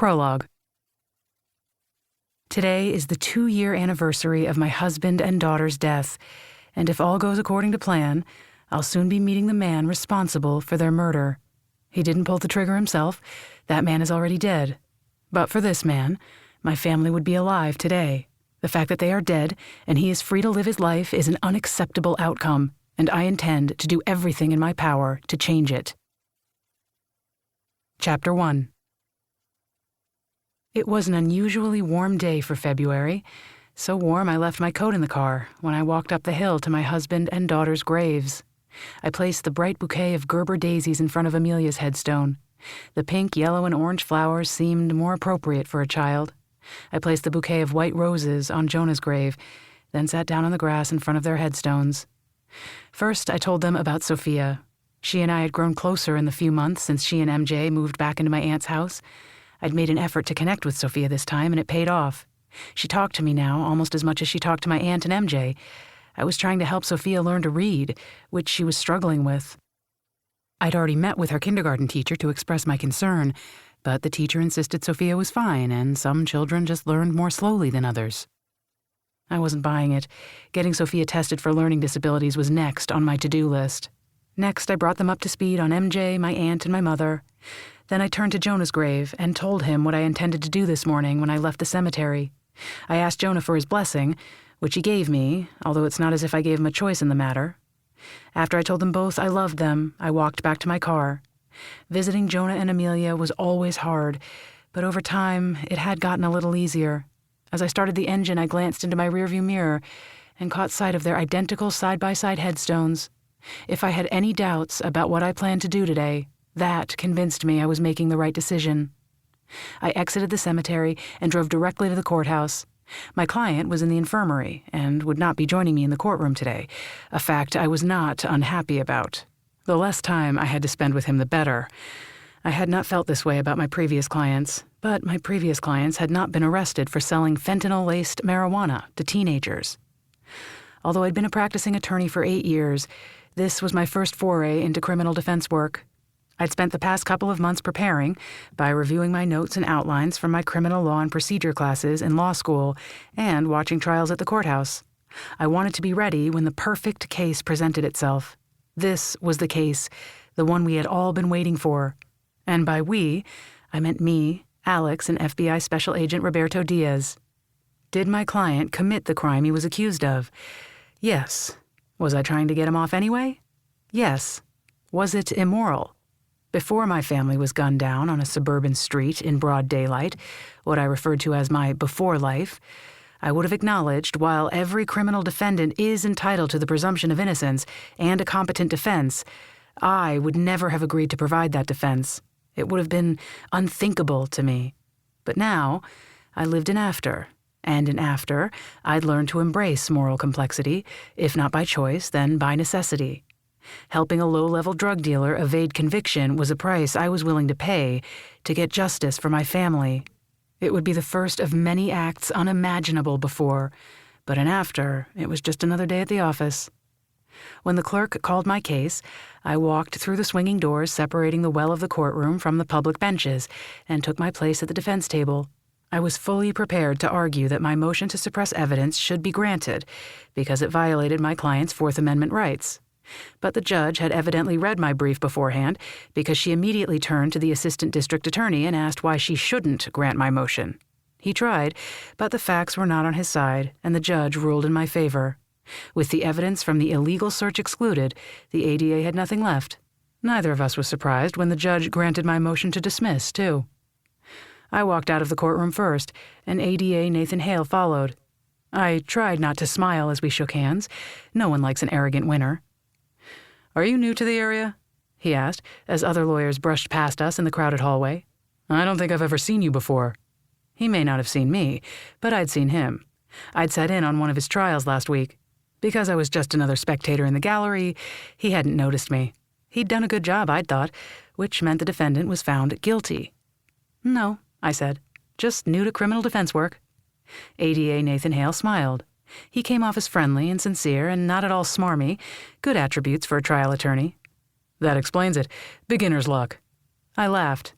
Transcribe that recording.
Prologue. Today is the 2-year anniversary of my husband and daughter's death, and if all goes according to plan, I'll soon be meeting the man responsible for their murder. He didn't pull the trigger himself. That man is already dead. But for this man, my family would be alive today. The fact that they are dead and he is free to live his life is an unacceptable outcome, and I intend to do everything in my power to change it. Chapter 1. It was an unusually warm day for February, so warm I left my coat in the car when I walked up the hill to my husband and daughter's graves. I placed the bright bouquet of Gerber daisies in front of Amelia's headstone. The pink, yellow, and orange flowers seemed more appropriate for a child. I placed the bouquet of white roses on Jonah's grave, then sat down on the grass in front of their headstones. First, I told them about Sophia. She and I had grown closer in the few months since she and MJ moved back into my aunt's house. I'd made an effort to connect with Sophia this time, and it paid off. She talked to me now almost as much as she talked to my aunt and MJ. I was trying to help Sophia learn to read, which she was struggling with. I'd already met with her kindergarten teacher to express my concern, but the teacher insisted Sophia was fine, and some children just learned more slowly than others. I wasn't buying it. Getting Sophia tested for learning disabilities was next on my to-do list. Next, I brought them up to speed on MJ, my aunt, and my mother. Then I turned to Jonah's grave and told him what I intended to do this morning when I left the cemetery. I asked Jonah for his blessing, which he gave me, although it's not as if I gave him a choice in the matter. After I told them both I loved them, I walked back to my car. Visiting Jonah and Amelia was always hard, but over time, it had gotten a little easier. As I started the engine, I glanced into my rearview mirror and caught sight of their identical side-by-side headstones. If I had any doubts about what I planned to do today, that convinced me I was making the right decision. I exited the cemetery and drove directly to the courthouse. My client was in the infirmary and would not be joining me in the courtroom today, a fact I was not unhappy about. The less time I had to spend with him, the better. I had not felt this way about my previous clients, but my previous clients had not been arrested for selling fentanyl-laced marijuana to teenagers. Although I'd been a practicing attorney for 8 years, this was my first foray into criminal defense work. I'd spent the past couple of months preparing by reviewing my notes and outlines from my criminal law and procedure classes in law school and watching trials at the courthouse. I wanted to be ready when the perfect case presented itself. This was the case, the one we had all been waiting for. And by we, I meant me, Alex, and FBI Special Agent Roberto Diaz. Did my client commit the crime he was accused of? Yes. Was I trying to get him off anyway? Yes. Was it immoral? Before my family was gunned down on a suburban street in broad daylight, what I referred to as my before life, I would have acknowledged while every criminal defendant is entitled to the presumption of innocence and a competent defense, I would never have agreed to provide that defense. It would have been unthinkable to me. But now, I lived in after, and in after, I'd learned to embrace moral complexity, if not by choice, then by necessity. Helping a low-level drug dealer evade conviction was a price I was willing to pay to get justice for my family. It would be the first of many acts unimaginable before, but in after, it was just another day at the office. When the clerk called my case, I walked through the swinging doors separating the well of the courtroom from the public benches and took my place at the defense table. I was fully prepared to argue that my motion to suppress evidence should be granted because it violated my client's Fourth Amendment rights. But the judge had evidently read my brief beforehand because she immediately turned to the assistant district attorney and asked why she shouldn't grant my motion. He tried, but the facts were not on his side, and the judge ruled in my favor. With the evidence from the illegal search excluded, the ADA had nothing left. Neither of us was surprised when the judge granted my motion to dismiss, too. I walked out of the courtroom first, and ADA Nathan Hale followed. I tried not to smile as we shook hands. No one likes an arrogant winner. "Are you new to the area?" he asked, as other lawyers brushed past us in the crowded hallway. "I don't think I've ever seen you before." He may not have seen me, but I'd seen him. I'd sat in on one of his trials last week. Because I was just another spectator in the gallery, he hadn't noticed me. He'd done a good job, I'd thought, which meant the defendant was found guilty. "No," I said, "just new to criminal defense work." ADA Nathan Hale smiled. He came off as friendly and sincere and not at all smarmy, good attributes for a trial attorney. "That explains it. Beginner's luck." I laughed.